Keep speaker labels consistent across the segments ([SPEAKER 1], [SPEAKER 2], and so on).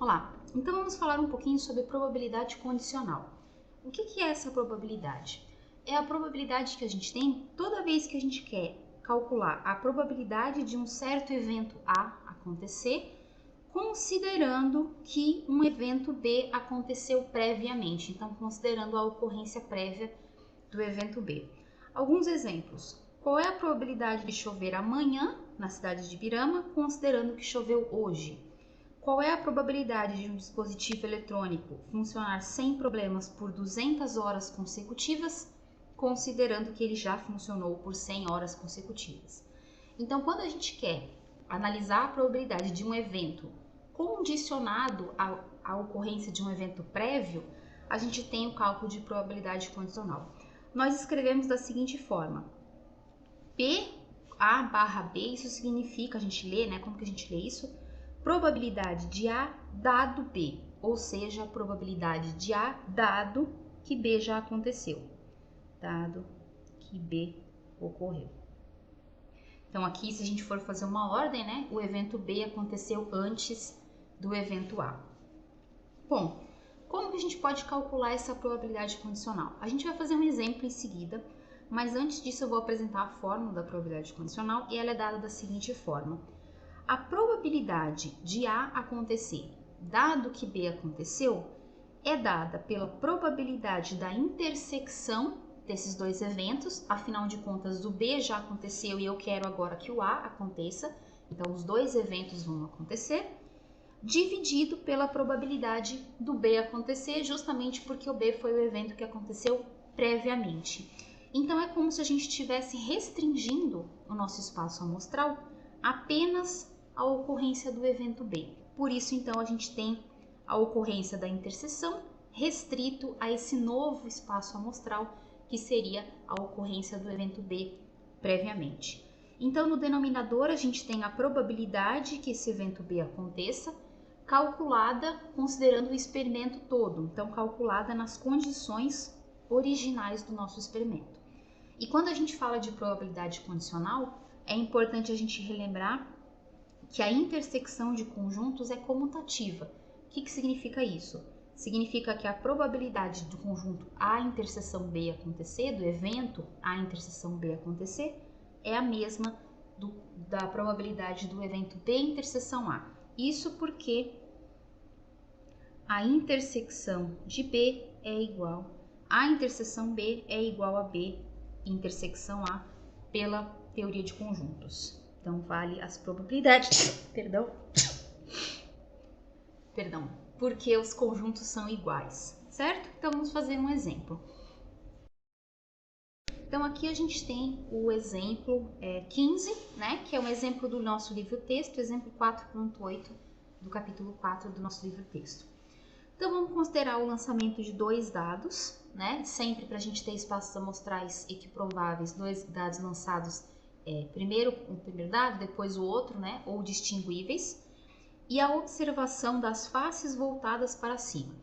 [SPEAKER 1] Olá, então vamos falar um pouquinho sobre probabilidade condicional. O que é essa probabilidade? É a probabilidade que a gente tem toda vez que a gente quer calcular a probabilidade de um certo evento A acontecer, considerando que um evento B aconteceu previamente, então considerando a ocorrência prévia do evento B. Alguns exemplos. Qual é a probabilidade de chover amanhã na cidade de Birama, considerando que choveu hoje? Qual é a probabilidade de um dispositivo eletrônico funcionar sem problemas por 200 horas consecutivas, considerando que ele já funcionou por 100 horas consecutivas? Então, quando a gente quer analisar a probabilidade de um evento condicionado à ocorrência de um evento prévio, a gente tem o cálculo de probabilidade condicional. Nós escrevemos da seguinte forma: P A barra B, isso significa, a gente lê, né? Como que a gente lê isso? Probabilidade de A dado B, ou seja, a probabilidade de A dado que B já aconteceu, dado que B ocorreu. Então aqui, se a gente for fazer uma ordem, né, o evento B aconteceu antes do evento A. Bom, como que a gente pode calcular essa probabilidade condicional? A gente vai fazer um exemplo em seguida, mas antes disso eu vou apresentar a fórmula da probabilidade condicional e ela é dada da seguinte forma. A probabilidade de A acontecer, dado que B aconteceu, é dada pela probabilidade da intersecção desses dois eventos, afinal de contas o B já aconteceu e eu quero agora que o A aconteça, então os dois eventos vão acontecer, dividido pela probabilidade do B acontecer, justamente porque o B foi o evento que aconteceu previamente. Então é como se a gente estivesse restringindo o nosso espaço amostral apenas a ocorrência do evento B. Por isso, então, a gente tem a ocorrência da interseção restrito a esse novo espaço amostral, que seria a ocorrência do evento B previamente. Então, no denominador, a gente tem a probabilidade que esse evento B aconteça, calculada considerando o experimento todo, então calculada nas condições originais do nosso experimento. E quando a gente fala de probabilidade condicional, é importante a gente relembrar que a intersecção de conjuntos é comutativa. O que significa isso? Significa que a probabilidade do conjunto A interseção B acontecer, do evento A interseção B acontecer, é a mesma da probabilidade do evento B interseção A. Isso porque a intersecção de B é igual, A interseção B é igual a B intersecção A pela teoria de conjuntos. Então, vale as probabilidades, perdão, porque os conjuntos são iguais, certo? Então, vamos fazer um exemplo. Então, aqui a gente tem o exemplo 15, né? Que é um exemplo do nosso livro-texto, exemplo 4.8 do capítulo 4 do nosso livro-texto. Então, vamos considerar o lançamento de dois dados, né? Sempre para a gente ter espaços amostrais equiprováveis, dois dados lançados primeiro o primeiro dado, depois o outro, né, ou distinguíveis, e a observação das faces voltadas para cima.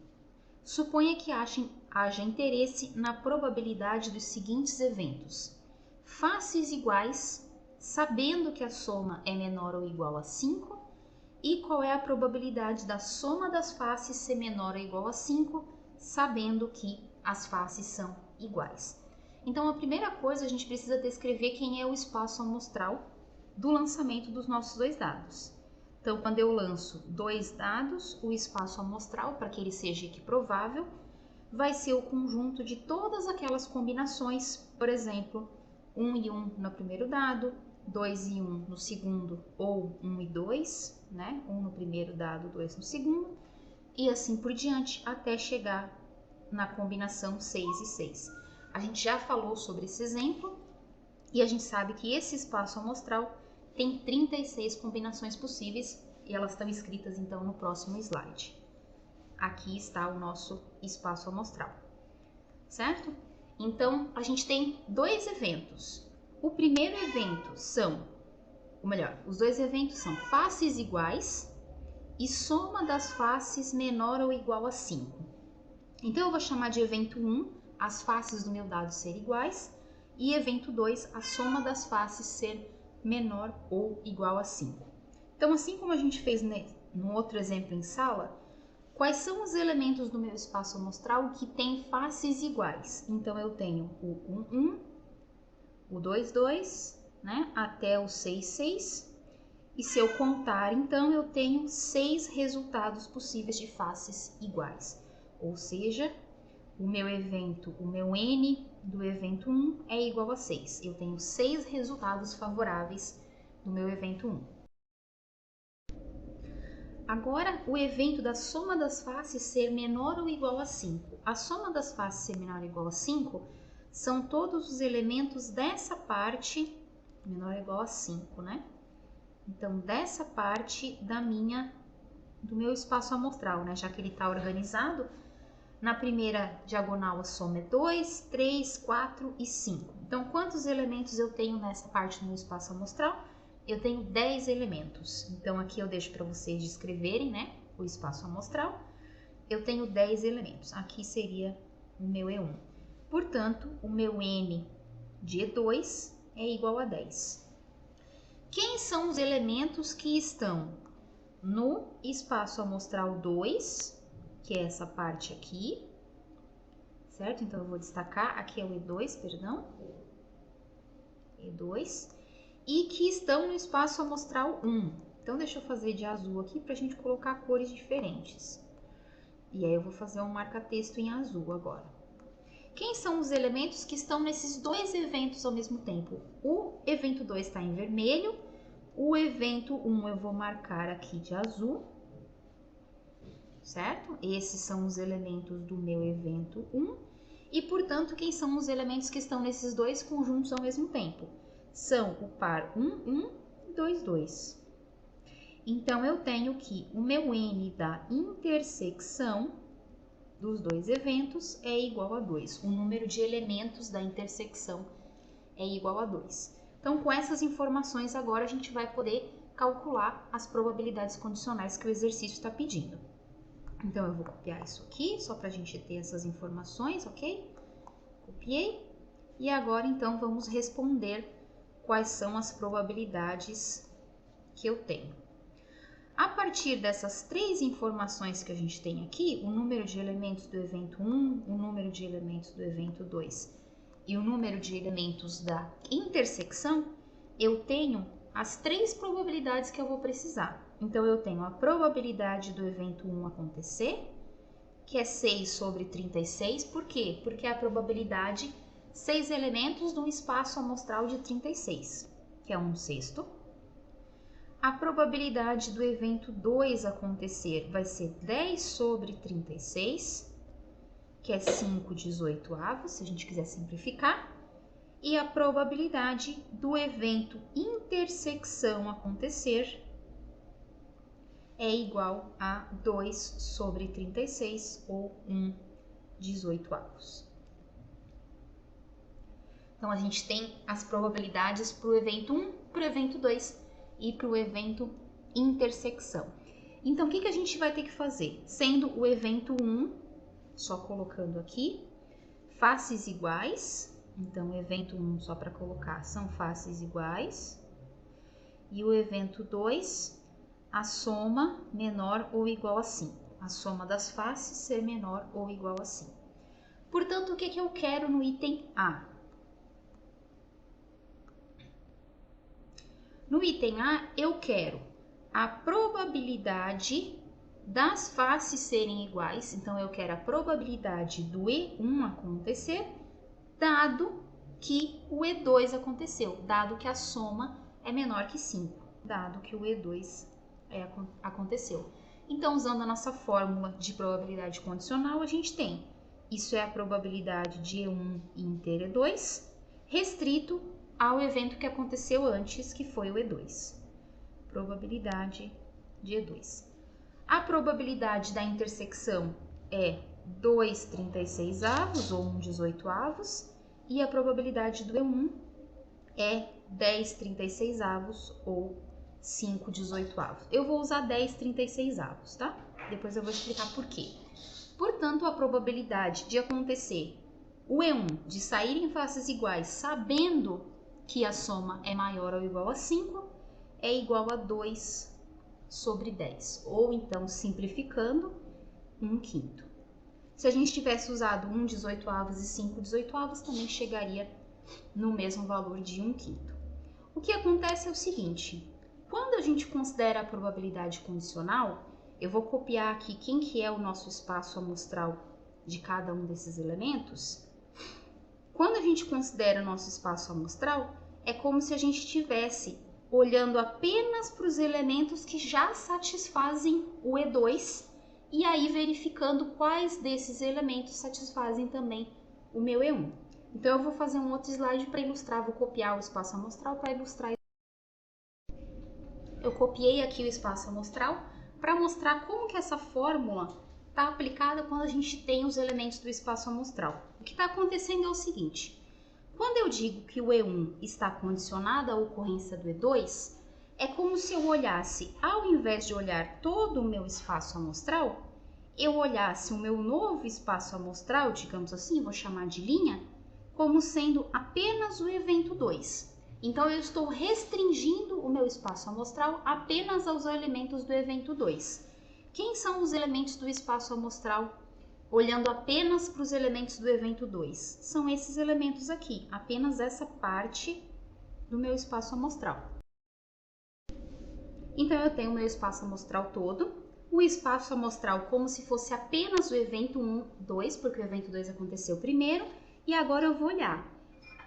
[SPEAKER 1] Suponha que haja interesse na probabilidade dos seguintes eventos: faces iguais, sabendo que a soma é menor ou igual a 5, e qual é a probabilidade da soma das faces ser menor ou igual a 5, sabendo que as faces são iguais. Então, a primeira coisa, a gente precisa descrever quem é o espaço amostral do lançamento dos nossos dois dados. Então, quando eu lanço dois dados, o espaço amostral, para que ele seja equiprovável, vai ser o conjunto de todas aquelas combinações, por exemplo, 1 e 1 no primeiro dado, 2 e 1 no segundo, ou 1 e 2, né? 1 no primeiro dado, 2 no segundo, e assim por diante, até chegar na combinação 6 e 6. A gente já falou sobre esse exemplo e a gente sabe que esse espaço amostral tem 36 combinações possíveis e elas estão escritas então no próximo slide. Aqui está o nosso espaço amostral, certo? Então, a gente tem dois eventos. O primeiro evento os dois eventos são faces iguais e soma das faces menor ou igual a 5. Então, eu vou chamar de evento 1 as faces do meu dado ser iguais e evento 2 a soma das faces ser menor ou igual a 5. Então, assim como a gente fez no outro exemplo em sala, Quais são os elementos do meu espaço amostral que têm faces iguais? Então, eu tenho o 1, 1, o 2, 2, né, até o 6, 6. E se eu contar, então, eu tenho 6 resultados possíveis de faces iguais. Ou seja, o meu N do evento 1 é igual a 6. Eu tenho 6 resultados favoráveis do meu evento 1. Agora, o evento da soma das faces ser menor ou igual a 5. A soma das faces ser menor ou igual a 5 são todos os elementos dessa parte, menor ou igual a 5, né? Então, dessa parte do meu espaço amostral, né? Já que ele está organizado, na primeira diagonal a soma é 2, 3, 4 e 5. Então, quantos elementos eu tenho nessa parte do meu espaço amostral? Eu tenho 10 elementos. Então, aqui eu deixo para vocês descreverem, né, o espaço amostral. Eu tenho 10 elementos. Aqui seria o meu E1. Portanto, o meu N de E2 é igual a 10. Quem são os elementos que estão no espaço amostral 2, que é essa parte aqui, certo? Então, eu vou destacar, aqui é o E2, perdão. E2. E que estão no espaço amostral 1. Então, deixa eu fazer de azul aqui para a gente colocar cores diferentes. E aí, eu vou fazer um marca-texto em azul agora. Quem são os elementos que estão nesses dois eventos ao mesmo tempo? O evento 2 está em vermelho, o evento 1 eu vou marcar aqui de azul, certo? Esses são os elementos do meu evento 1. E, portanto, quem são os elementos que estão nesses dois conjuntos ao mesmo tempo? São o par 1, 1 e 2, 2. Então, eu tenho que o meu N da intersecção dos dois eventos é igual a 2. O número de elementos da intersecção é igual a 2. Então, com essas informações, agora a gente vai poder calcular as probabilidades condicionais que o exercício está pedindo. Então, eu vou copiar isso aqui, só para a gente ter essas informações, ok? Copiei. E agora, então, vamos responder quais são as probabilidades que eu tenho. A partir dessas 3 informações que a gente tem aqui, o número de elementos do evento 1, o número de elementos do evento 2 e o número de elementos da intersecção, eu tenho as 3 probabilidades que eu vou precisar. Então, eu tenho a probabilidade do evento 1 acontecer, que é 6 sobre 36. Por quê? Porque é a probabilidade 6 elementos de um espaço amostral de 36, que é 1/6. A probabilidade do evento 2 acontecer vai ser 10 sobre 36, que é 5/18, se a gente quiser simplificar. E a probabilidade do evento intersecção acontecer é igual a 2 sobre 36, ou 1/18. Então, a gente tem as probabilidades para o evento 1, para o evento 2 e para o evento intersecção. Então, o que a gente vai ter que fazer? Sendo o evento 1, só colocando aqui, faces iguais. Então, o evento 1, só para colocar, são faces iguais. E o evento 2, a soma menor ou igual a 5. A soma das faces ser menor ou igual a 5. Portanto, o que eu quero no item A? No item A, eu quero a probabilidade das faces serem iguais. Então, eu quero a probabilidade do E1 acontecer, dado que o E2 aconteceu, dado que a soma é menor que 5, dado que o E2 aconteceu. Então, usando a nossa fórmula de probabilidade condicional, a gente tem, isso é a probabilidade de E1 inter E2, restrito ao evento que aconteceu antes, que foi o E2. Probabilidade de E2. A probabilidade da intersecção é 2/36 ou 1/18, e a probabilidade do E1 é 10/36 ou 5/18. Eu vou usar 10/36, tá? Depois eu vou explicar por quê. Portanto, a probabilidade de acontecer o E1, de saírem faces iguais, sabendo que a soma é maior ou igual a 5, é igual a 2 sobre 10. Ou então, simplificando, 1/5. Se a gente tivesse usado 1/18 e 5/18, também chegaria no mesmo valor de 1/5. O que acontece é o seguinte, quando a gente considera a probabilidade condicional, eu vou copiar aqui quem que é o nosso espaço amostral de cada um desses elementos. Quando a gente considera o nosso espaço amostral, é como se a gente estivesse olhando apenas para os elementos que já satisfazem o E2 e aí verificando quais desses elementos satisfazem também o meu E1. Então eu vou fazer um outro slide para ilustrar, vou copiar o espaço amostral para ilustrar. Eu copiei aqui o espaço amostral para mostrar como que essa fórmula está aplicada quando a gente tem os elementos do espaço amostral. O que está acontecendo é o seguinte, quando eu digo que o E1 está condicionado à ocorrência do E2, é como se eu olhasse, ao invés de olhar todo o meu espaço amostral, eu olhasse o meu novo espaço amostral, digamos assim, vou chamar de linha, como sendo apenas o evento 2. Então, eu estou restringindo o meu espaço amostral apenas aos elementos do evento 2. Quem são os elementos do espaço amostral? Olhando apenas para os elementos do evento 2. São esses elementos aqui, apenas essa parte do meu espaço amostral. Então, eu tenho o meu espaço amostral todo, o espaço amostral como se fosse apenas o evento 1, 2, porque o evento 2 aconteceu primeiro, e agora eu vou olhar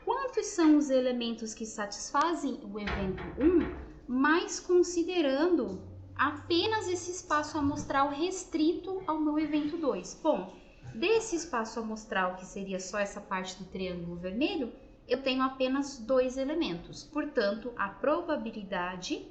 [SPEAKER 1] quantos são os elementos que satisfazem o evento 1, mas considerando apenas esse espaço amostral restrito ao meu evento 2. Bom, desse espaço amostral, que seria só essa parte do triângulo vermelho, eu tenho apenas 2 elementos. Portanto, a probabilidade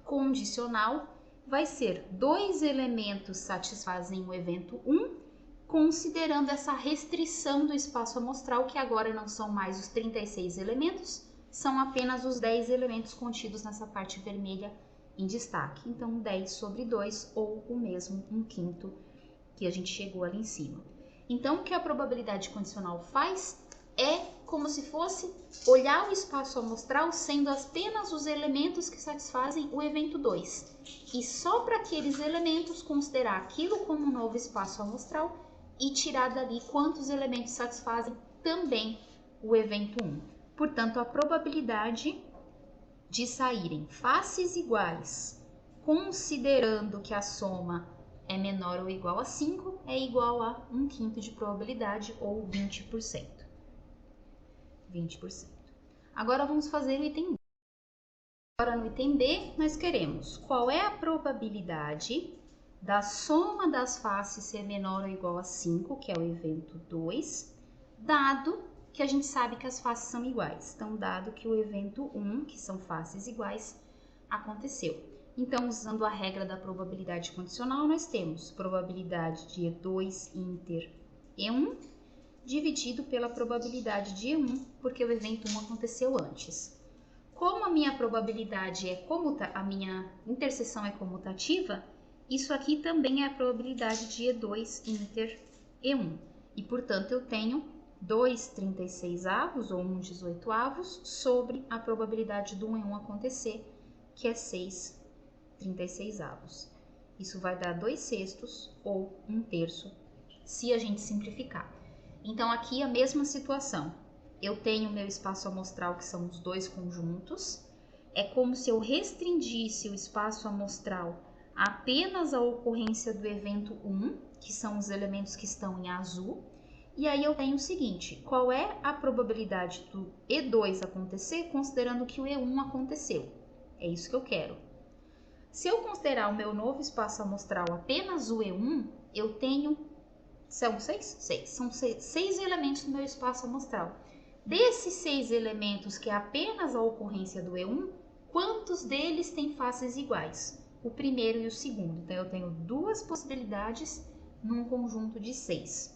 [SPEAKER 1] condicional vai ser 2 elementos satisfazem o evento 1, considerando essa restrição do espaço amostral, que agora não são mais os 36 elementos, são apenas os 10 elementos contidos nessa parte vermelha em destaque. Então, 10 sobre 2, ou o mesmo 1/5 que a gente chegou ali em cima. Então, o que a probabilidade condicional faz é como se fosse olhar o espaço amostral sendo apenas os elementos que satisfazem o evento 2. E só para aqueles elementos considerar aquilo como um novo espaço amostral e tirar dali quantos elementos satisfazem também o evento 1. Portanto, a probabilidade de saírem faces iguais, considerando que a soma é menor ou igual a 5, é igual a 1/5 de probabilidade, ou 20%. 20%. Agora vamos fazer o item B. Agora no item B, nós queremos qual é a probabilidade da soma das faces ser menor ou igual a 5, que é o evento 2, dado que a gente sabe que as faces são iguais. Então, dado que o evento 1, que são faces iguais, aconteceu. Então, usando a regra da probabilidade condicional, nós temos probabilidade de E2 inter E1 dividido pela probabilidade de E1, porque o evento 1 aconteceu antes. Como a minha probabilidade é a minha interseção é comutativa, isso aqui também é a probabilidade de E2 inter E1. E, portanto, eu tenho 2/36 ou 1/18 sobre a probabilidade do E1 acontecer, que é 6/36. Isso vai dar 2/6 ou 1/3, se a gente simplificar. Então, aqui a mesma situação. Eu tenho meu espaço amostral, que são os dois conjuntos. É como se eu restringisse o espaço amostral apenas à ocorrência do evento 1, que são os elementos que estão em azul. E aí eu tenho o seguinte, qual é a probabilidade do E2 acontecer, considerando que o E1 aconteceu? É isso que eu quero. Se eu considerar o meu novo espaço amostral apenas o E1, eu tenho... São 6? 6. São 6 elementos no meu espaço amostral. Desses 6 elementos, que é apenas a ocorrência do E1, quantos deles têm faces iguais? O primeiro e o segundo. Então, eu tenho duas possibilidades num conjunto de 6.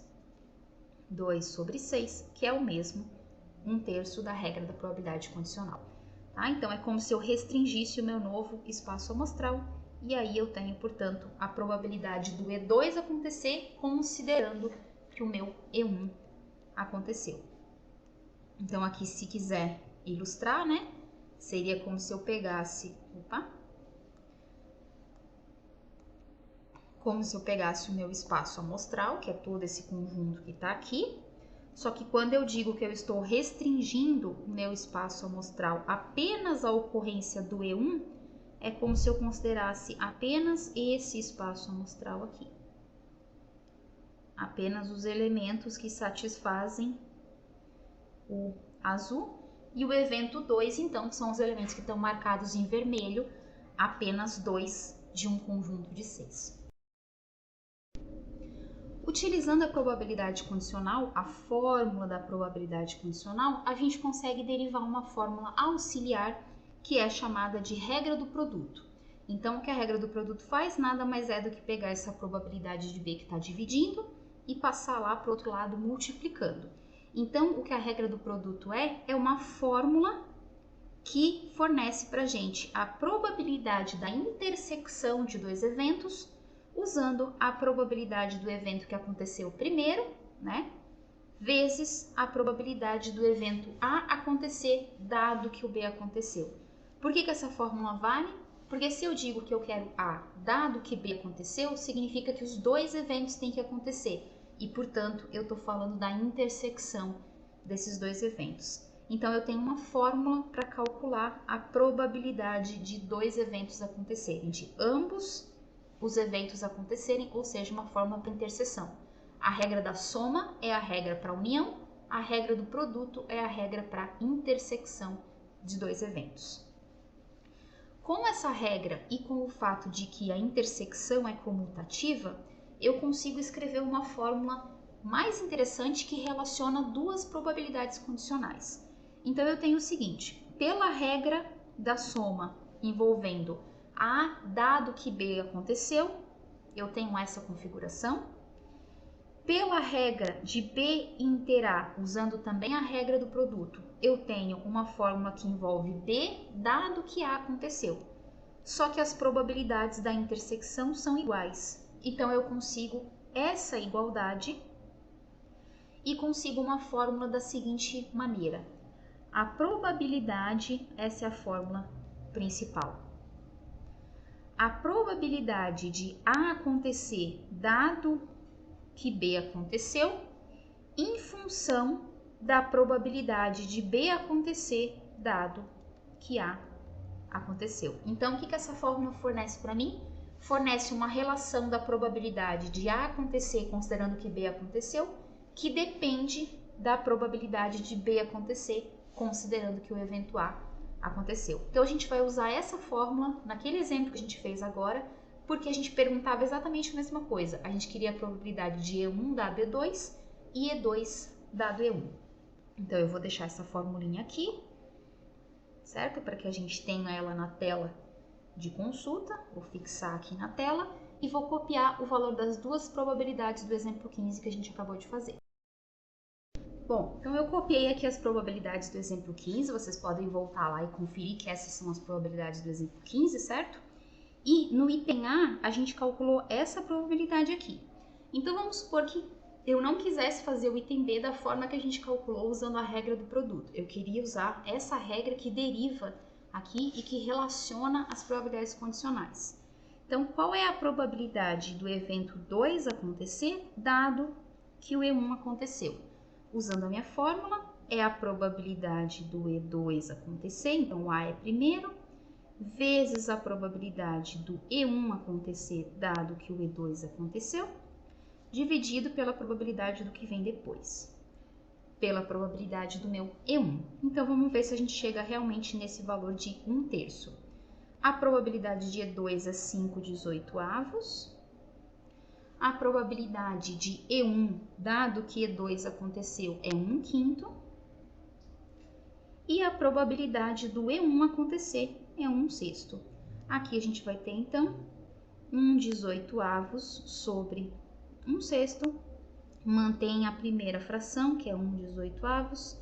[SPEAKER 1] 2 sobre 6, que é o mesmo 1/3 da regra da probabilidade condicional. Tá? Então, é como se eu restringisse o meu novo espaço amostral, e aí eu tenho, portanto, a probabilidade do E2 acontecer, considerando que o meu E1 aconteceu. Então, aqui, se quiser ilustrar, né, seria como se eu pegasse... como se eu pegasse o meu espaço amostral, que é todo esse conjunto que está aqui, só que quando eu digo que eu estou restringindo o meu espaço amostral apenas à ocorrência do E1, é como se eu considerasse apenas esse espaço amostral aqui. Apenas os elementos que satisfazem o azul. E o evento 2, então, são os elementos que estão marcados em vermelho, apenas 2 de um conjunto de 6. Utilizando a probabilidade condicional, a fórmula da probabilidade condicional, a gente consegue derivar uma fórmula auxiliar que é chamada de regra do produto. Então, o que a regra do produto faz nada mais é do que pegar essa probabilidade de B que está dividindo e passar lá para o outro lado multiplicando. Então, o que a regra do produto é uma fórmula que fornece para a gente a probabilidade da intersecção de dois eventos usando a probabilidade do evento que aconteceu primeiro, né, vezes a probabilidade do evento A acontecer dado que o B aconteceu. Por que essa fórmula vale? Porque se eu digo que eu quero A dado que B aconteceu, significa que os dois eventos têm que acontecer e, portanto, eu estou falando da intersecção desses dois eventos. Então, eu tenho uma fórmula para calcular a probabilidade de dois eventos acontecerem, de ambos os eventos acontecerem, ou seja, uma fórmula para interseção. A regra da soma é a regra para a união, a regra do produto é a regra para a intersecção de dois eventos. Com essa regra e com o fato de que a intersecção é comutativa, eu consigo escrever uma fórmula mais interessante que relaciona duas probabilidades condicionais. Então, eu tenho o seguinte, pela regra da soma envolvendo A dado que B aconteceu, eu tenho essa configuração. Pela regra de B inter A, usando também a regra do produto, eu tenho uma fórmula que envolve B dado que A aconteceu. Só que as probabilidades da intersecção são iguais. Então, eu consigo essa igualdade e consigo uma fórmula da seguinte maneira. A probabilidade, essa é a fórmula principal. A probabilidade de A acontecer dado que B aconteceu, em função da probabilidade de B acontecer dado que A aconteceu. Então, o que essa fórmula fornece para mim? Fornece uma relação da probabilidade de A acontecer considerando que B aconteceu, que depende da probabilidade de B acontecer considerando que o evento A aconteceu. Então, a gente vai usar essa fórmula naquele exemplo que a gente fez agora, porque a gente perguntava exatamente a mesma coisa. A gente queria a probabilidade de E1 dado E2 e E2 dado E1. Então, eu vou deixar essa formulinha aqui, certo? Para que a gente tenha ela na tela de consulta. Vou fixar aqui na tela e vou copiar o valor das duas probabilidades do exemplo 15 que a gente acabou de fazer. Bom, então eu copiei aqui as probabilidades do exemplo 15, vocês podem voltar lá e conferir que essas são as probabilidades do exemplo 15, certo? E no item A, a gente calculou essa probabilidade aqui. Então, vamos supor que eu não quisesse fazer o item B da forma que a gente calculou usando a regra do produto. Eu queria usar essa regra que deriva aqui e que relaciona as probabilidades condicionais. Então, qual é a probabilidade do evento 2 acontecer, dado que o E1 aconteceu? Usando a minha fórmula, é a probabilidade do E2 acontecer, então o A é primeiro, vezes a probabilidade do E1 acontecer, dado que o E2 aconteceu, dividido pela probabilidade do que vem depois, pela probabilidade do meu E1. Então, vamos ver se a gente chega realmente nesse valor de 1/3. A probabilidade de E2 é 5/18. A probabilidade de E1, dado que E2 aconteceu, é 1/5. E a probabilidade do E1 acontecer é 1/6. Aqui a gente vai ter, então, 1/18 sobre 1/6. Mantém a primeira fração, que é 1/18,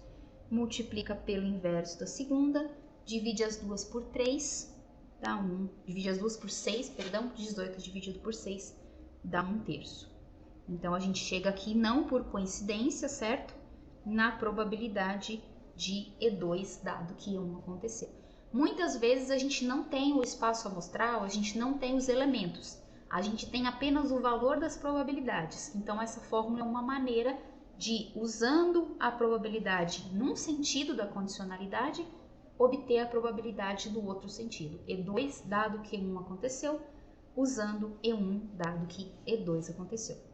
[SPEAKER 1] multiplica pelo inverso da segunda, divide as duas por 3, dá 1. Divide as duas por 6, perdão, 18 dividido por 6 dá 1/3. Então, a gente chega aqui, não por coincidência, certo? Na probabilidade de E2, dado que E1 aconteceu. Muitas vezes a gente não tem o espaço amostral, a gente não tem os elementos. a gente tem apenas o valor das probabilidades. Então, essa fórmula é uma maneira de, usando a probabilidade num sentido da condicionalidade, obter a probabilidade do outro sentido. E2, dado que E1 aconteceu, usando E1, dado que E2 aconteceu.